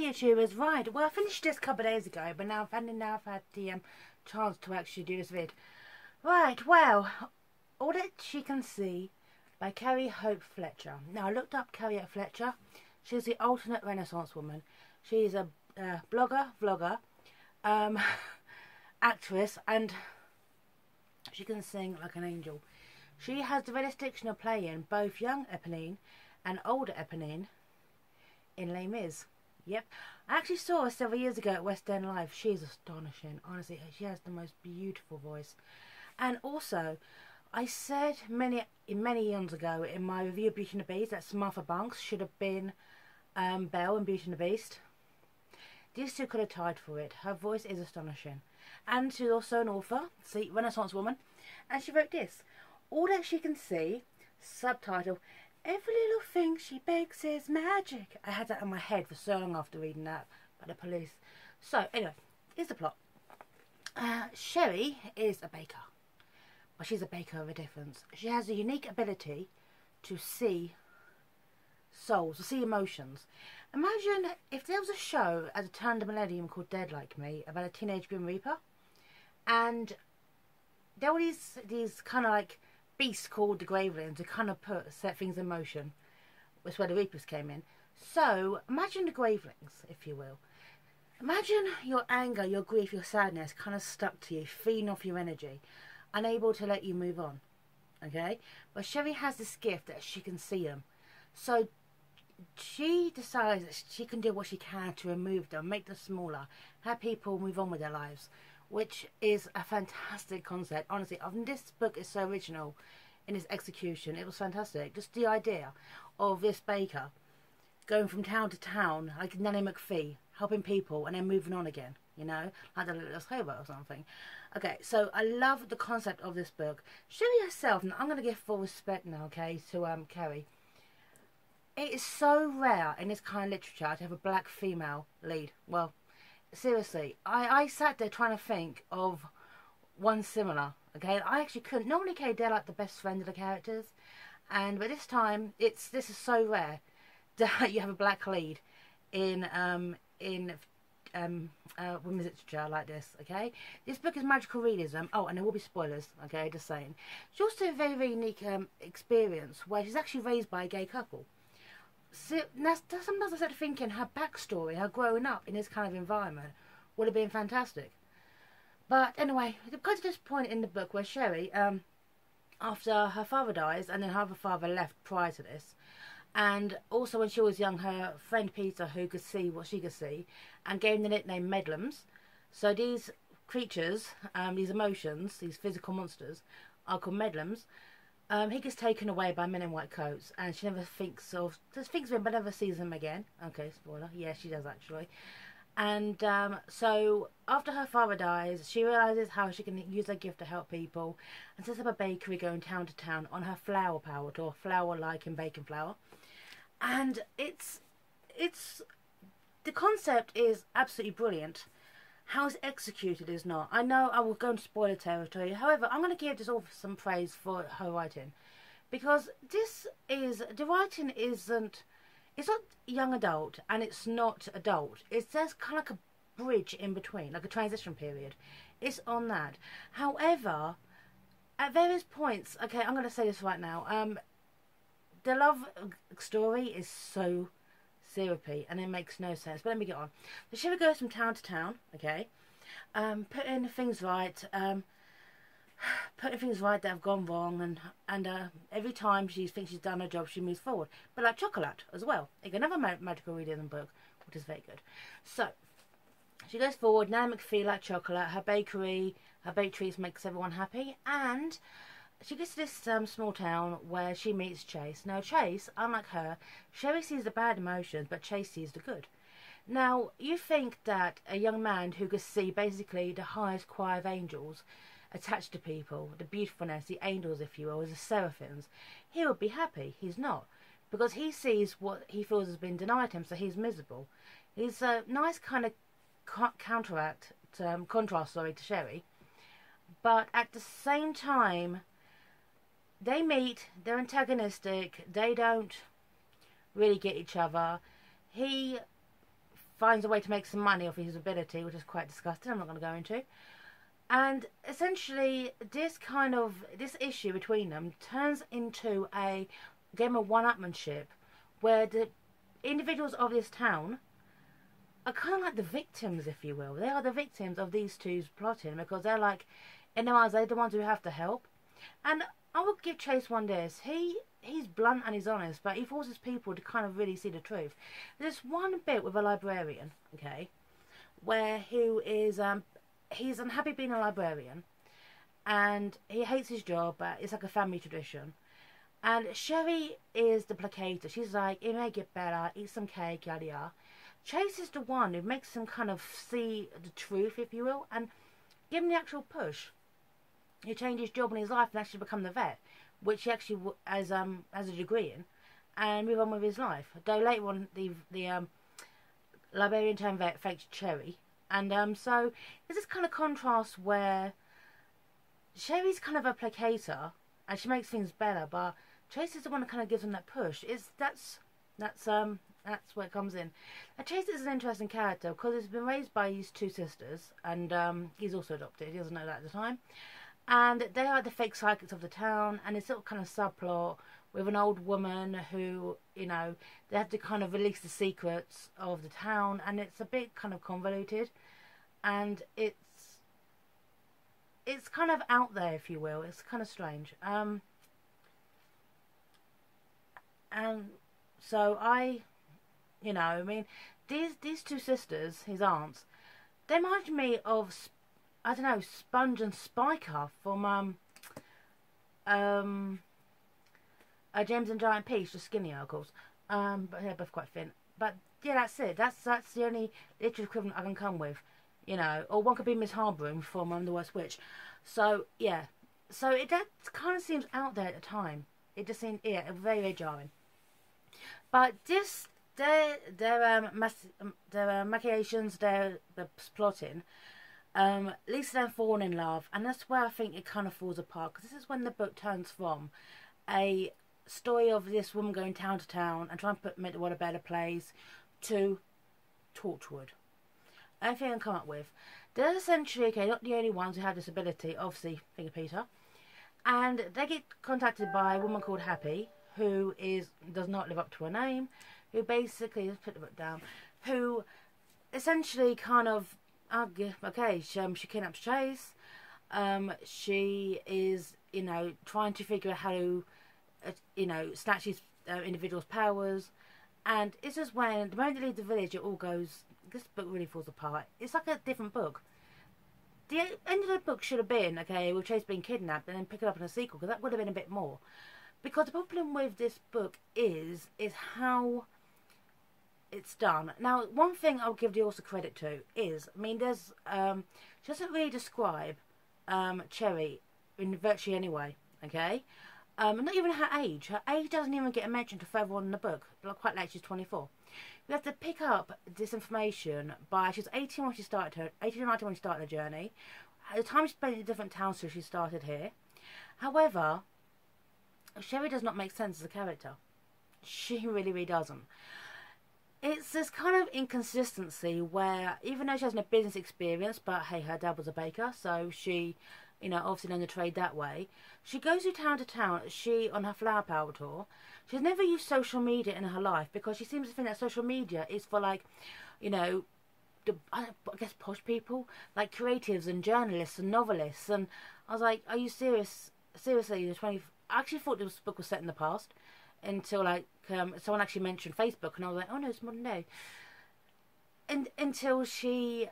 YouTubers, right, well I finished this a couple of days ago, but now I've had the chance to actually do this vid. Right, well, All That She Can See by Carrie Fletcher. Now I looked up Carrie Fletcher. She's the alternate Renaissance woman. She's a vlogger, actress, and she can sing like an angel. She has the realistic of playing both young Eponine and older Eponine in Les Mis. Yep. I actually saw her several years ago at West End Live. She's astonishing. Honestly, she has the most beautiful voice. And also, I said many years ago in my review of Beauty and the Beast that Samantha Banks should have been Belle in Beauty and the Beast. These two could have tied for it. Her voice is astonishing. And she's also an author, see, Renaissance woman. And she wrote this. All That She Can See, subtitle, Every Little Thing She Bakes is Magic. I had that in my head for so long after reading that by the police. So, anyway, here's the plot. Sherry is a baker. Well, she's a baker of a difference. She has a unique ability to see souls, to see emotions. Imagine if there was a show at the turn of the millennium called Dead Like Me about a teenage Grim Reaper, and there were these kind of like beasts called the Gravelings who kind of set things in motion. That's where the Reapers came in. So imagine the Gravelings, if you will. Imagine your anger, your grief, your sadness kind of stuck to you, feeding off your energy, unable to let you move on. Okay? But Sherry has this gift that she can see them. So she decides that she can do what she can to remove them, make them smaller, have people move on with their lives, which is a fantastic concept. Honestly, this book is so original in its execution. It was fantastic. Just the idea of this baker going from town to town, like Nanny McPhee, helping people and then moving on again, you know, like the Little Hobo or something. Okay, so I love the concept of this book. Sherry herself, and I'm going to give full respect now, okay, to Carrie. It is so rare in this kind of literature to have a black female lead. Well, seriously, I sat there trying to think of one similar, okay? I actually couldn't. Normally, okay, they're like the best friend of the characters, but this time, this is so rare that you have a black lead in women's literature like this, okay? This book is magical realism. Oh, and there will be spoilers, okay, just saying. It's also a very, very unique experience where she's actually raised by a gay couple. So, sometimes I started thinking her backstory, her growing up in this kind of environment, would have been fantastic. But anyway, it got to this point in the book where Sherry, after her father dies, and then her other father left prior to this, and also when she was young, her friend Peter, who could see what she could see, and gave them the nickname Medlums. So these creatures, these emotions, these physical monsters, are called Medlums. He gets taken away by men in white coats, and she never thinks of him, but never sees him again. Okay, spoiler. Yeah, she does actually. And so after her father dies, she realizes how she can use her gift to help people, and sets up a bakery going town to town on her flour power, or flour-like in baking flour. And it's the concept is absolutely brilliant. How it's executed is not. I know I will go into spoiler territory. However, I'm going to give this all some praise for her writing, because the writing isn't. It's not young adult and it's not adult. It's just kind of like a bridge in between, like a transition period. It's on that. However, at various points, okay, I'm going to say this right now. The love story is so syrupy and it makes no sense. But let me get on. So Sherry goes from town to town, okay, putting things right, that have gone wrong, and every time she thinks she's done her job, she moves forward. But like Chocolate as well. Again, another magical realism book, which is very good. So she goes forward. Nanny McPhee, like Chocolate, her bakery, her baked treats makes everyone happy, and she gets to this small town where she meets Chase. Now Chase, unlike her, Sherry sees the bad emotions, but Chase sees the good. Now you think that a young man who could see basically the highest choir of angels attached to people, the beautifulness, the angels, if you will, the seraphims, he would be happy. He's not, because he sees what he feels has been denied him, so he's miserable. He's a nice kind of contrast to Sherry, but at the same time, they meet, they're antagonistic, they don't really get each other. He finds a way to make some money off his ability, which is quite disgusting. I'm not going to go into. And essentially, this issue between them turns into a game of one-upmanship, where the individuals of this town are kind of like the victims, if you will. They are the victims of these two's plotting, because they're like, in their eyes, they're the ones who have to help. And I would give Chase one this. He's blunt and he's honest, but he forces people to kind of really see the truth. There's one bit with a librarian, okay, where he's unhappy being a librarian, and he hates his job, but it's like a family tradition. And Sherry is the placater. She's like, it may get better, eat some cake, yada yada. Chase is the one who makes him kind of see the truth, if you will, and give him the actual push. He changed his job in his life and actually become the vet, which he actually has a degree in, and move on with his life. Though later on, the librarian turned vet faked Cherry, and so there's this kind of contrast where Sherry's kind of a placater and she makes things better, but Chase is the one that kind of gives him that push. That's where it comes in. Now, Chase is an interesting character because he's been raised by his two sisters, and he's also adopted. He doesn't know that at the time. And they are the fake psychics of the town, and it's sort of kind of subplot with an old woman who, you know, they have to kind of release the secrets of the town, and it's a bit kind of convoluted, and it's kind of out there, if you will. It's kind of strange. And so you know, I mean, these two sisters, his aunts, they remind me of, I don't know, Sponge and Spiker from James and Giant Peach, just skinnier, of course. But they're both quite thin. But yeah, that's it. That's the only literary equivalent I can come with, you know. Or one could be Miss Harborough from The Worst Witch. So yeah, so that kind of seems out there at the time. It just seemed, yeah, very, very jarring. But their machinations, their plotting, leads to them falling in love, and that's where I think it kind of falls apart, because this is when the book turns from a story of this woman going town to town and trying to make the world a better place to Torchwood. Anything I can come up with. They're essentially, okay, not the only ones who have this ability, obviously, Finger Peter, and they get contacted by a woman called Happy, who does not live up to her name, who basically, let's put the book down, who essentially kind of, okay, she kidnaps Chase. She is, you know, trying to figure out how to, you know, snatch these individuals' powers. And it's just when, the moment they leave the village, it all goes, this book really falls apart. It's like a different book. The end of the book should have been, okay, with Chase being kidnapped, and then pick it up in a sequel, because that would have been a bit more. Because the problem with this book is how it's done. Now, one thing I'll give the author credit to is, I mean, there's she doesn't really describe Cherry in virtually any way, okay? Not even her age. Her age doesn't even get mentioned to further on in the book. Quite late, she's 24. You have to pick up this information by, she was 18 when she started her, 18 or 19 when she started her journey. At the time she spent in different towns, so she started here. However, Sherry does not make sense as a character. She really, really doesn't. It's this kind of inconsistency where, even though she has no business experience, but hey, her dad was a baker, so she, you know, obviously learned to trade that way. She goes from town to town. On her Flower Power tour, she's never used social media in her life, because she seems to think that social media is for, like, you know, I guess posh people, like creatives and journalists and novelists. And I was like, are you serious? Seriously, I actually thought this book was set in the past, until, like, someone actually mentioned Facebook, and I was like, oh no, it's modern day. And until she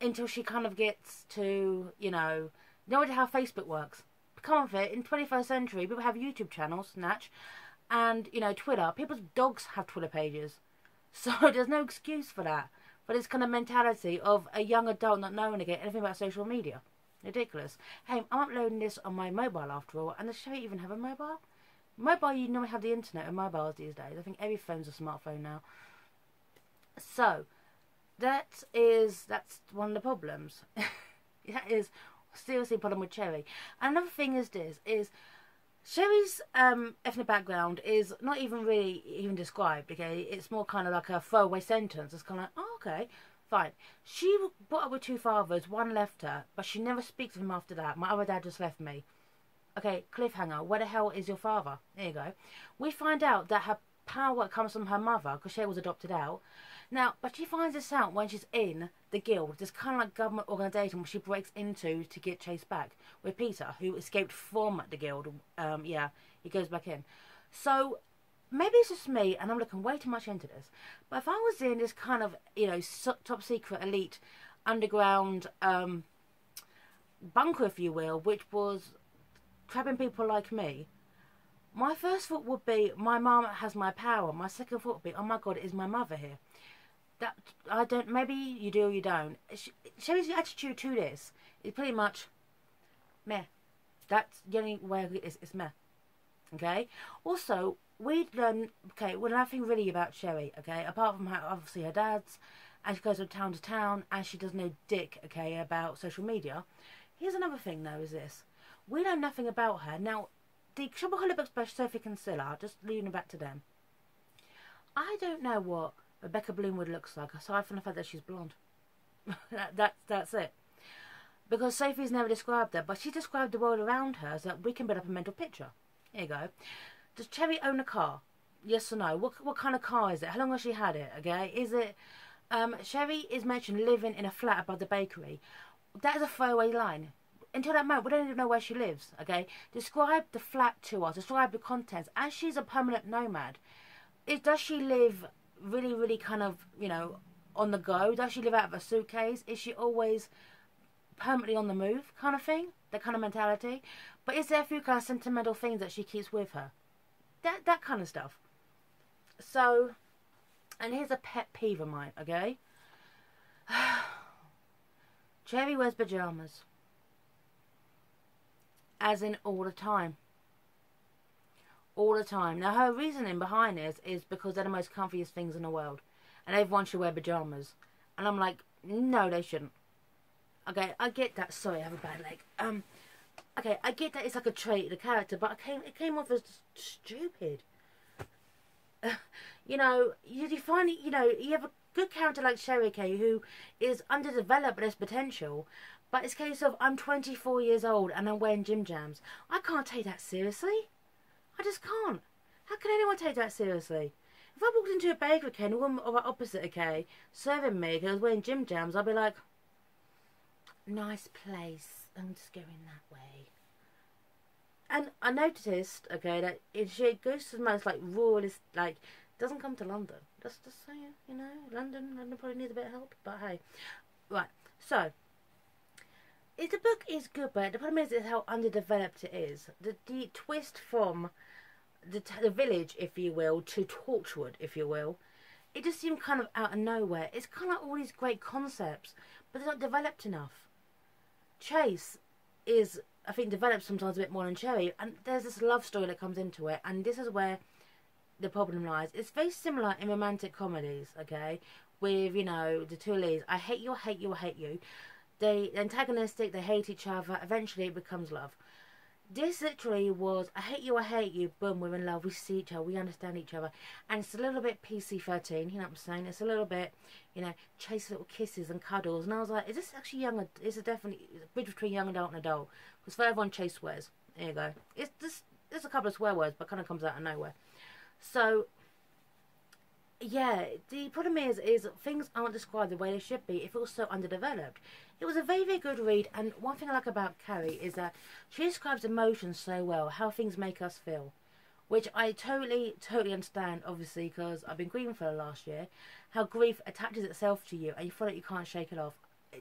kind of gets to, you know how Facebook works. Come on, fit in 21st century, people have YouTube channels, Snatch, and, you know, Twitter. People's dogs have Twitter pages, so there's no excuse for that. But it's kind of mentality of a young adult not knowing anything about social media. Ridiculous. Hey, I'm uploading this on my mobile after all, and does Sherry even have a mobile? Mobile, you normally have the internet and mobiles these days. I think every phone's a smartphone now. So, that's one of the problems. That is seriously a problem with Cherry. And another thing is Sherry's ethnic background is not even really even described, okay? It's more kind of like a throwaway sentence. It's kind of like, oh, okay, fine. She was brought up with two fathers, one left her, but she never speaks to him after that. My other dad just left me. Okay, cliffhanger, where the hell is your father? There you go. We find out that her power comes from her mother, because Sherry was adopted out. Now, but she finds this out when she's in the guild, this kind of like government organisation where she breaks into to get chased back with Peter, who escaped from the guild. Yeah, he goes back in. So, maybe it's just me, and I'm looking way too much into this. But if I was in this kind of, you know, top secret, elite, underground bunker, if you will, which was trapping people like me, my first thought would be, my mum has my power. My second thought would be, oh my god, is my mother here? That, I don't, maybe you do or you don't. Sherry's attitude to this is pretty much meh. That's the only way it's meh. Okay? Also, we learn, okay, well, nothing really about Sherry, okay? Apart from her, obviously her dad's, and she goes from town to town, and she does no dick, okay, about social media. Here's another thing, though, is this. We know nothing about her. Now, the Shopaholic books by Sophie Kinsella, just leaving it back to them. I don't know what Rebecca Bloomwood looks like, aside from the fact that she's blonde. That's it. Because Sophie's never described her, but she described the world around her so that we can build up a mental picture. Here you go. Does Cherry own a car? Yes or no? What kind of car is it? How long has she had it? Okay, is it... Sherry is mentioned living in a flat above the bakery. That is a throwaway line. Until that moment, we don't even know where she lives, okay? Describe the flat to us. Describe the contents. As she's a permanent nomad, does she live really, really kind of, you know, on the go? Does she live out of a suitcase? Is she always permanently on the move kind of thing? That kind of mentality? But is there a few kind of sentimental things that she keeps with her? That kind of stuff. So, and here's a pet peeve of mine, okay? Cherry wears pyjamas. As in all the time. All the time. Now her reasoning behind this is because they're the most comfiest things in the world. And everyone should wear pyjamas. And I'm like, no they shouldn't. Okay, I get that. Sorry, I have a bad leg. Okay, I get that it's like a trait of the character, but it came off as stupid. You know, you find, you know, you have a good character like Sherry Kay who is underdeveloped but has potential. But it's a case of, I'm 24 years old and I'm wearing gym jams. I can't take that seriously. I just can't. How can anyone take that seriously? If I walked into a bakery and a woman of the opposite, okay, serving me because I was wearing gym jams, I'd be like, nice place. I'm just going that way. And I noticed, okay, that if she goes to the most like ruralist, like, doesn't come to London. Just saying, you know, London probably needs a bit of help. But hey, right. So, the book is good, but the problem is how underdeveloped it is. The twist from the village, if you will, to Torchwood, if you will, it just seemed kind of out of nowhere. It's kind of like all these great concepts, but they're not developed enough. Chase is, I think, developed sometimes a bit more than Cherry, and there's this love story that comes into it, and this is where the problem lies. It's very similar in romantic comedies, okay, with, you know, the two leads. I hate you, I hate you, I hate you. They're antagonistic, they hate each other, eventually it becomes love. This literally was, I hate you, boom, we're in love, we see each other, we understand each other. And it's a little bit PC-13, you know what I'm saying? It's a little bit, you know, chase little kisses and cuddles. And I was like, is this actually young? Is it definitely a bridge between young adult and adult? Because for everyone, Chase swears. There you go. It's just, there's a couple of swear words, but kind of comes out of nowhere. So, yeah, the problem is things aren't described the way they should be if it was so underdeveloped. It was a very, very good read, and one thing I like about Carrie is that she describes emotions so well, how things make us feel, which I totally understand, obviously, because I've been grieving for the last year, how grief attaches itself to you, and you feel like you can't shake it off.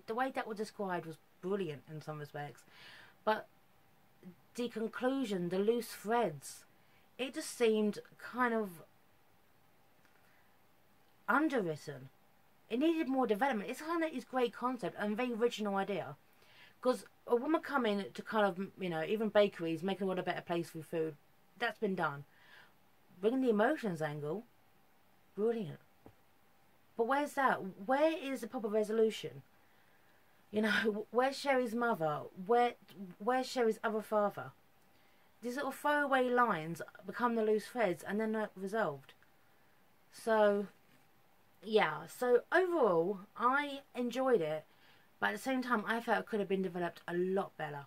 The way that was described was brilliant in some respects, but the conclusion, the loose threads, it just seemed kind of underwritten. It needed more development. It's kind of this great concept and very original idea. Because a woman coming to kind of, you know, even bakeries, making the world a better place through food, that's been done. Bringing the emotions angle, brilliant. But where's that? Where is the proper resolution? You know, where's Sherry's mother? Where's Sherry's other father? these little throwaway lines become the loose threads and then they're resolved. So yeah, so overall I enjoyed it, but at the same time I felt it could have been developed a lot better.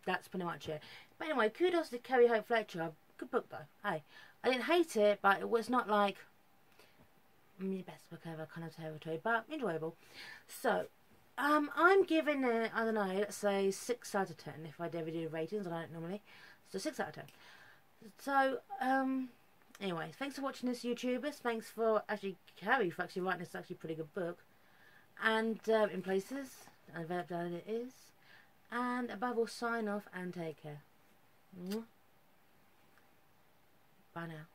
That's pretty much it. But anyway, kudos to Carrie Fletcher. Good book though. Hey, I didn't hate it, but it was not like the best book ever kind of territory, but enjoyable. So I'm giving it, I don't know, let's say 6 out of 10 if I ever do ratings. I don't normally. So 6 out of 10. So anyway, thanks for watching this, YouTubers. Thanks for actually Carrie for actually writing this actually pretty good book, and in places and very glad it is. And above all, sign off and take care. Bye now.